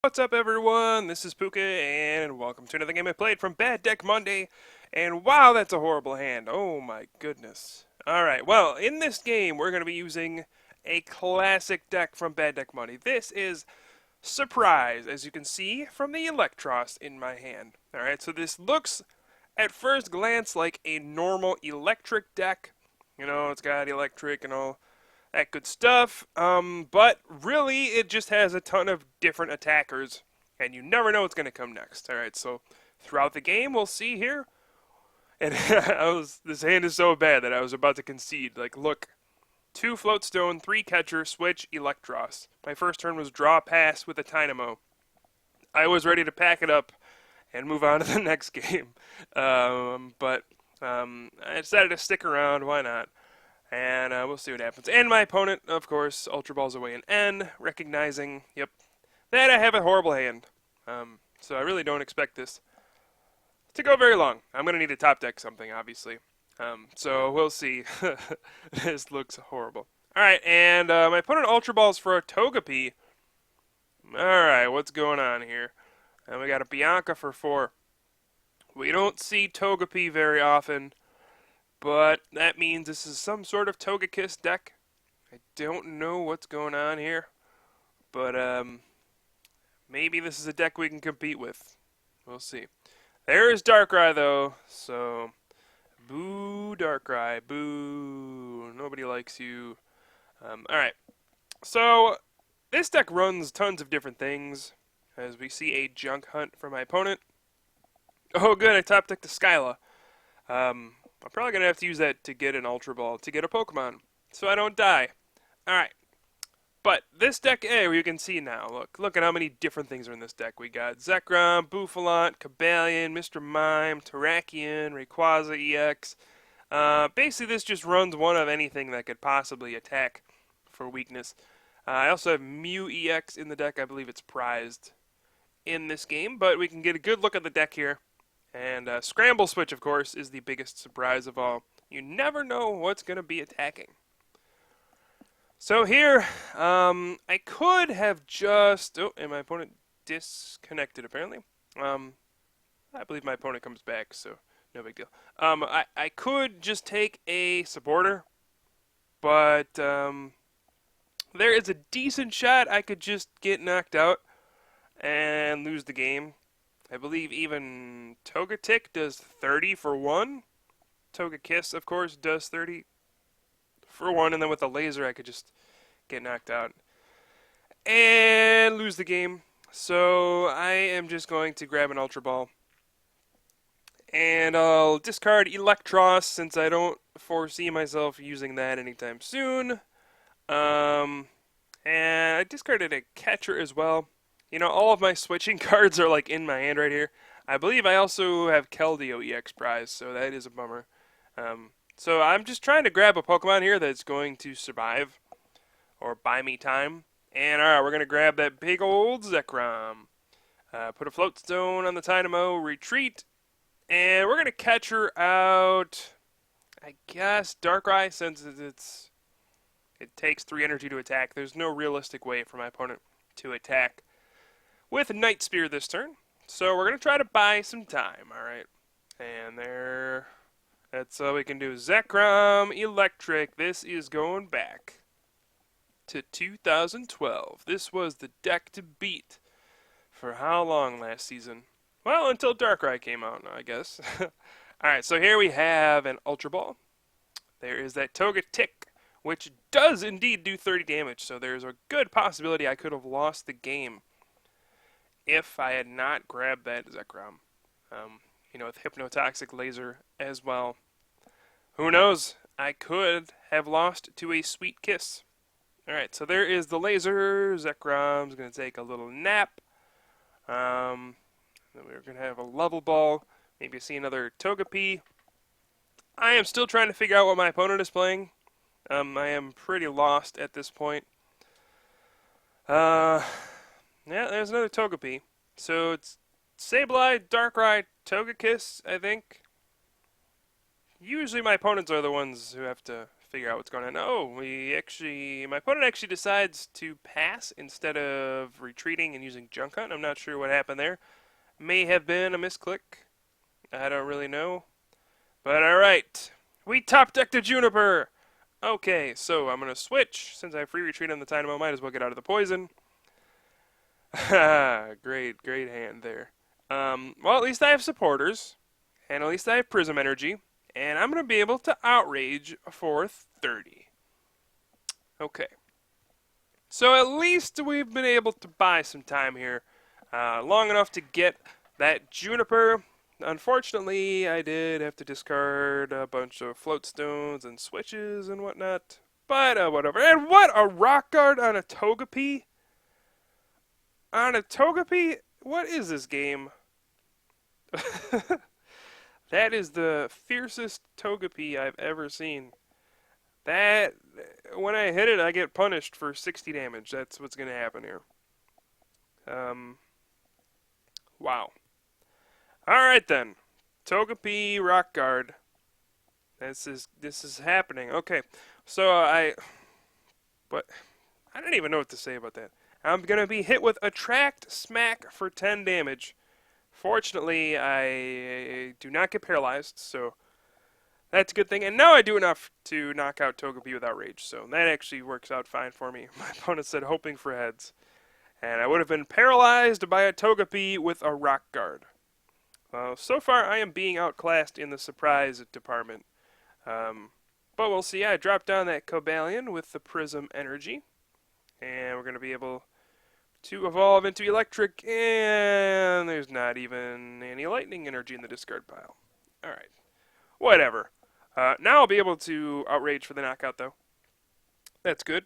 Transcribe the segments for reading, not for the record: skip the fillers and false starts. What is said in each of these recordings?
What's up, everyone? This is Pooka, and welcome to another game I played from Bad Deck Monday. And wow, that's a horrible hand. Oh my goodness. Alright, well, in this game, we're going to be using a classic deck from Bad Deck Monday. This is Surprise, as you can see from the Electros in my hand. Alright, so this looks, at first glance, like a normal electric deck. You know, it's got electric and all that good stuff. But really, it just has a ton of different attackers, and you never know what's going to come next. All right, so throughout the game, we'll see here. And this hand is so bad that I was about to concede. Like, look, 2 Floatstone, 3 Catcher, Switch, Electros. My first turn was Draw Pass with a Dynamo. I was ready to pack it up and move on to the next game. But I decided to stick around. Why not? And we'll see what happens. And my opponent, of course, Ultra Balls away an N, recognizing, yep, that I have a horrible hand. So I really don't expect this to go very long. I'm going to need to top deck something, obviously. So we'll see. This looks horrible. Alright, and my opponent Ultra Balls for a Togepi. Alright, what's going on here? And we got a Bianca for 4. We don't see Togepi very often, but that means this is some sort of Togekiss deck. I don't know what's going on here, but maybe this is a deck we can compete with. We'll see. There is Darkrai, though, so boo Darkrai, boo. Nobody likes you. Alright, so this deck runs tons of different things, as we see a Junk Hunt from my opponent. Oh good, I top decked the Skyla. I'm probably going to have to use that to get an Ultra Ball, to get a Pokemon, so I don't die. Alright. But this deck A, you can see now, look at how many different things are in this deck. We got Zekrom, Bouffalant, Cobalion, Mr. Mime, Terrakion, Rayquaza EX. Basically, this just runs one of anything that could possibly attack for weakness. I also have Mew EX in the deck. I believe it's prized in this game, but we can get a good look at the deck here. And Scramble Switch, of course, is the biggest surprise of all. You never know what's going to be attacking. So here, I could have just... Oh, and my opponent disconnected, apparently. I believe my opponent comes back, so no big deal. I could just take a supporter, but there is a decent shot I could just get knocked out and lose the game. I believe even Togekiss does 30 for 1. Togekiss, of course, does 30 for 1, and then with a laser I could just get knocked out and lose the game. So I am just going to grab an Ultra Ball. And I'll discard Electros since I don't foresee myself using that anytime soon. And I discarded a Catcher as well. You know, all of my switching cards are like in my hand right here. I believe I also have Keldeo EX prize, so that is a bummer. So I'm just trying to grab a Pokemon here that's going to survive or buy me time. And alright, we're going to grab that big old Zekrom. Put a Floatstone on the Dynamo, retreat, and we're going to catch her out, I guess, Darkrai, since it takes 3 energy to attack. There's no realistic way for my opponent to attack with Night Spear this turn. So we're going to try to buy some time, alright? And there, that's all we can do. Zekrom, Electric, this is going back to 2012. This was the deck to beat for how long last season? Well, until Darkrai came out, I guess. Alright, so here we have an Ultra Ball. There is that Togekiss, which does indeed do 30 damage, so there's a good possibility I could have lost the game if I had not grabbed that Zekrom. You know, with Hypnotoxic Laser as well. Who knows? I could have lost to a Sweet Kiss. Alright, so there is the laser. Zekrom's going to take a little nap. Then we're going to have a level ball. Maybe see another Togepi. I am still trying to figure out what my opponent is playing. I am pretty lost at this point. Yeah, there's another Togepi. So it's Sableye, Darkrai, Togekiss, I think. Usually my opponents are the ones who have to figure out what's going on. Oh, my opponent actually decides to pass instead of retreating and using Junk Hunt. I'm not sure what happened there. May have been a misclick. I don't really know. But alright. We top decked a Juniper! Okay, so I'm going to switch. Since I have free retreat on the Dynamo, might as well get out of the poison. Great hand there. Well, at least I have supporters. And at least I have Prism Energy. And I'm going to be able to Outrage for 30. Okay. So at least we've been able to buy some time here. Long enough to get that Juniper. Unfortunately, I did have to discard a bunch of float stones and switches and whatnot. But whatever. And what? A Rock Guard on a Togepi? On a Togepi? What is this game? That is the fiercest Togepi I've ever seen. That, when I hit it, I get punished for 60 damage. That's what's going to happen here. Wow. Alright then. Togepi Rock Guard. This is happening. Okay. So I don't even know what to say about that. I'm going to be hit with Attract Smack for 10 damage. Fortunately, I do not get paralyzed, so that's a good thing. And now I do enough to knock out Togepi without rage, so that actually works out fine for me. My opponent said hoping for heads. And I would have been paralyzed by a Togepi with a Rock Guard. So far, I am being outclassed in the surprise department. But we'll see. I dropped down that Cobalion with the Prism Energy. And we're going to be able to evolve into Electric, and there's not even any Lightning Energy in the discard pile. Alright. Whatever. Now I'll be able to Outrage for the knockout, though. That's good.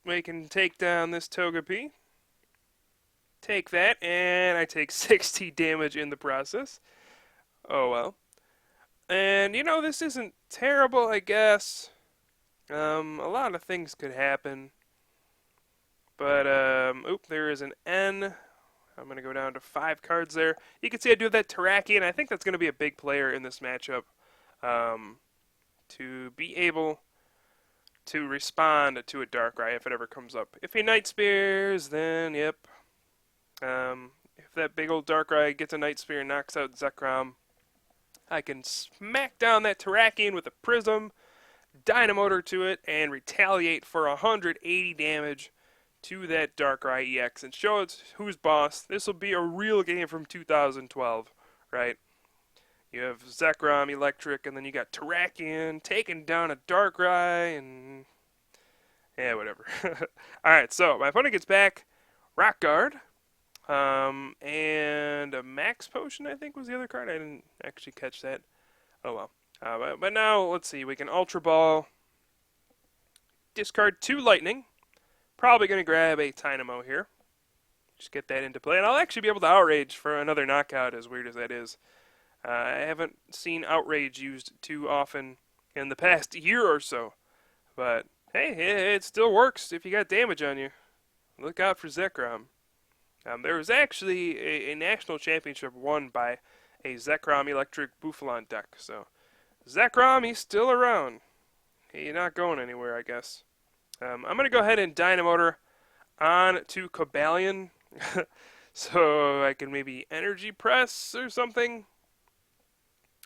We can take down this Togepi. Take that, and I take 60 damage in the process. Oh well. And, you know, this isn't terrible, I guess. A lot of things could happen. But, there is an N. I'm going to go down to 5 cards there. You can see I do that Teraki, and I think that's going to be a big player in this matchup. To be able to respond to a Darkrai if it ever comes up. If he Night Spears, then, yep. If that big old Darkrai gets a Night Spear and knocks out Zekrom, I can smack down that Terrakion with a Prism, Dynamotor to it, and retaliate for 180 damage to that Darkrai EX and show it who's boss. This will be a real game from 2012, right? You have Zekrom, Electric, and then you got Terrakion taking down a Darkrai, and yeah, whatever. Alright, so my opponent gets back Rock Guard, and a Max Potion, I think, was the other card. I didn't actually catch that. Oh well. But now, let's see, we can Ultra Ball, discard 2 Lightning. Probably going to grab a Dynamo here. Just get that into play. And I'll actually be able to Outrage for another knockout, as weird as that is. I haven't seen Outrage used too often in the past year or so. But, hey, it still works if you got damage on you. Look out for Zekrom. There was actually a national championship won by a Zekrom Electric Bouffalon deck. So, Zekrom, he's still around. He's not going anywhere, I guess. I'm going to go ahead and Dynamotor on to Cobalion. So I can maybe Energy Press or something.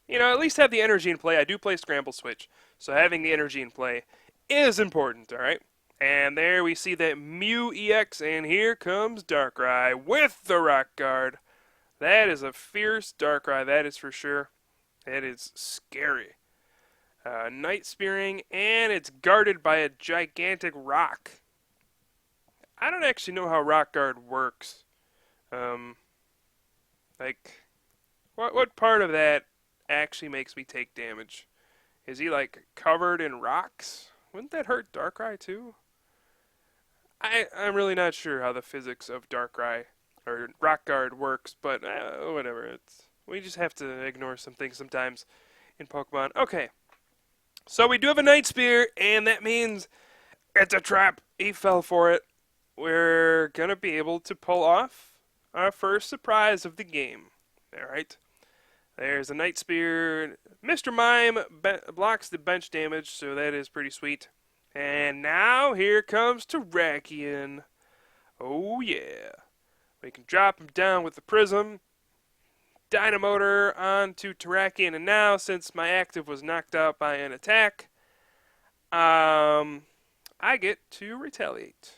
You know, at least have the energy in play. I do play Scramble Switch. So having the energy in play is important, alright? And there we see that Mew EX, and here comes Darkrai with the Rock Guard. That is a fierce Darkrai, that is for sure. It is scary. Night Spearing, and it's guarded by a gigantic rock. I don't actually know how Rock Guard works. What part of that actually makes me take damage? Is he, like, covered in rocks? Wouldn't that hurt Darkrai, too? I'm really not sure how the physics of Darkrai, or Rock Guard works, but whatever. We just have to ignore some things sometimes in Pokemon. Okay. So we do have a Night Spear, and that means it's a trap. He fell for it. We're going to be able to pull off our first surprise of the game. Alright. There's a Night Spear. Mr. Mime blocks the bench damage, so that is pretty sweet. And now here comes Terrakion. Oh yeah. We can drop him down with the Prism. Dynamotor onto Terrakion, and now since my active was knocked out by an attack, I get to retaliate.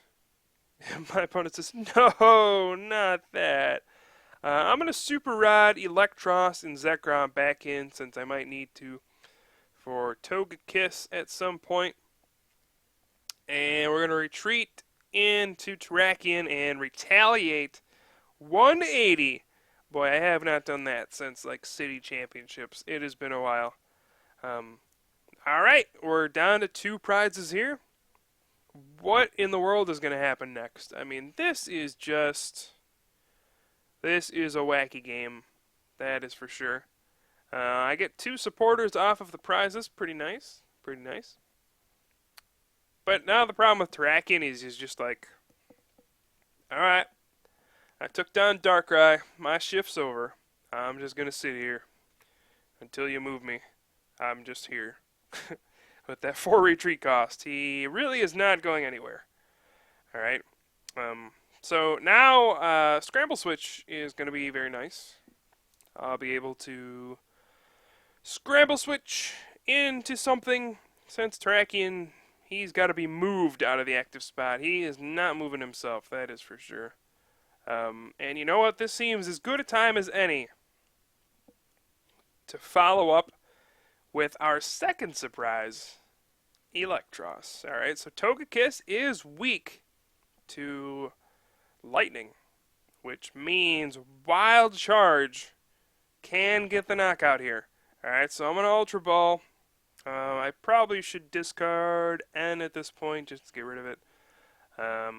My opponent says, no, not that. I'm going to Super Rod Electros and Zekrom back in since I might need to for Togekiss at some point. And we're going to retreat into Terrakion and retaliate 180. Boy, I have not done that since like City Championships. It has been a while. Alright, we're down to 2 prizes here. What in the world is going to happen next? I mean, this is a wacky game. That is for sure. I get 2 supporters off of the prizes. Pretty nice. Pretty nice. But now the problem with Terrakion is he's just like, alright, I took down Darkrai. My shift's over. I'm just going to sit here until you move me. I'm just here. With that 4 retreat cost, he really is not going anywhere. Alright. So now Scramble Switch is going to be very nice. I'll be able to Scramble Switch into something. Since Terrakion, he's got to be moved out of the active spot. He is not moving himself, that is for sure. And you know what? This seems as good a time as any to follow up with our second surprise, Electros. Alright, so Togekiss is weak to lightning, which means Wild Charge can get the knockout here. Alright, so I'm going to Ultra Ball. I probably should discard N at this point just to get rid of it. I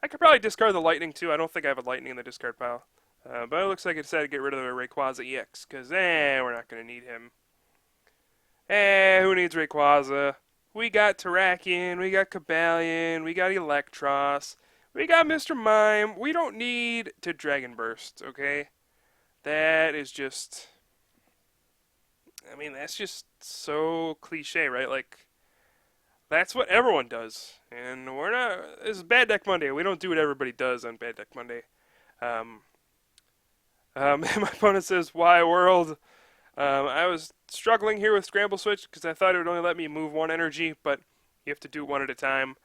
could probably discard the lightning too. I don't think I have a lightning in the discard pile. But it looks like I decided to get rid of the Rayquaza EX, because, we're not going to need him. Who needs Rayquaza? We got Terrakion, we got Cobalion, we got Electros, we got Mr. Mime. We don't need to Dragon Burst, okay? That is just... I mean, that's just so cliche, right? Like, that's what everyone does. And we're not... This is Bad Deck Monday. We don't do what everybody does on Bad Deck Monday. My opponent says, why world? I was struggling here with Scramble Switch because I thought it would only let me move 1 energy, but you have to do it 1 at a time.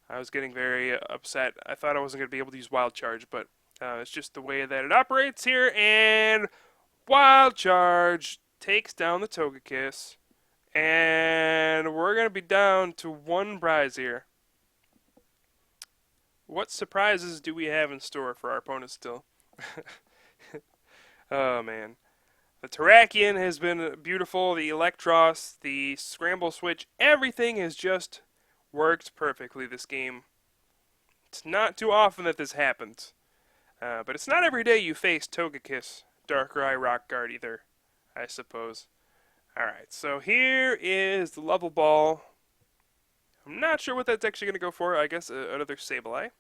I was getting very upset. I thought I wasn't going to be able to use Wild Charge, but it's just the way that it operates here. And Wild Charge takes down the Togekiss. And we're going to be down to 1 prize here. What surprises do we have in store for our opponents still? Oh, man. The Terrakion has been beautiful. The Electros, the Scramble Switch, everything has just worked perfectly this game. It's not too often that this happens. But it's not every day you face Togekiss, Darkrai, Rock Guard either, I suppose. Alright, so here is the level ball. I'm not sure what that's actually going to go for. I guess another Sableye.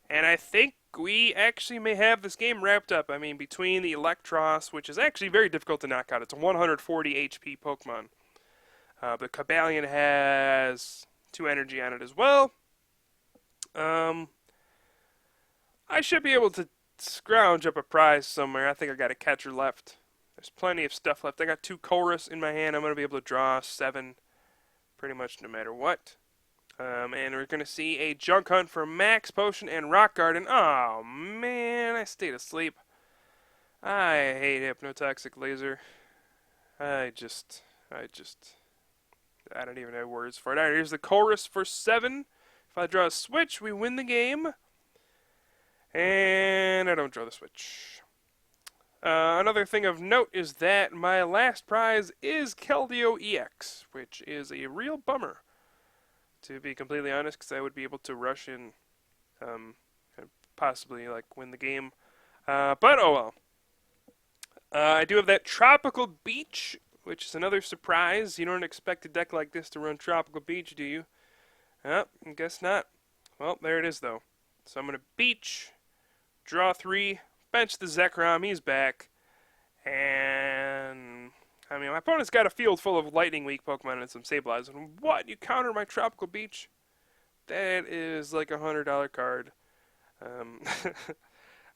And I think we actually may have this game wrapped up. I mean, between the Electros, which is actually very difficult to knock out. It's a 140 HP Pokemon. The Cobalion has 2 energy on it as well. I should be able to scrounge up a prize somewhere. I think I got a catcher left. There's plenty of stuff left. I got 2 Chorus in my hand. I'm going to be able to draw 7 pretty much no matter what. And we're going to see a Junk Hunt for Max Potion and Rock Garden. Oh, man, I stayed asleep. I hate Hypnotoxic Laser. I don't even have words for it. Alright, here's the Chorus for 7. If I draw a switch, we win the game. And I don't draw the switch. Another thing of note is that my last prize is Keldeo EX, which is a real bummer, to be completely honest, because I would be able to rush in and possibly win the game. But oh well. I do have that Tropical Beach, which is another surprise. You don't expect a deck like this to run Tropical Beach, do you? I guess not. Well, there it is, though. So I'm going to Beach, draw 3, bench the Zekrom, he's back, And I mean, my opponent's got a field full of lightning weak Pokemon and some Sableyes. And what? You counter my Tropical Beach? That is like $100 card. Um,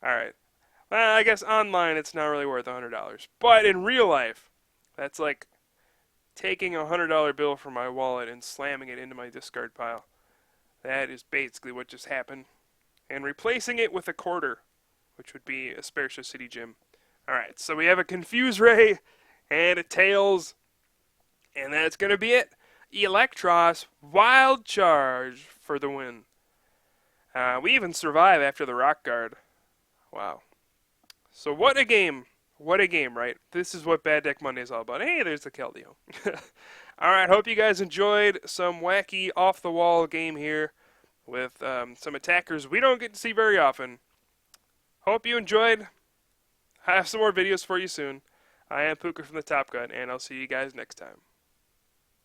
Alright. Well, I guess online it's not really worth $100. But in real life, that's like taking a $100 bill from my wallet and slamming it into my discard pile. That is basically what just happened. And replacing it with a quarter, which would be a Aspertia City Gym. Alright, so we have a Confuse Ray and a Tails. And that's going to be it. Electros, Wild Charge for the win. We even survive after the Rock Guard. Wow. So what a game. What a game, right? This is what Bad Deck Monday is all about. Hey, there's the Keldeo. Alright, hope you guys enjoyed some wacky, off-the-wall game here with some attackers we don't get to see very often. Hope you enjoyed. I have some more videos for you soon. I am Pooka from the Top Gun, and I'll see you guys next time.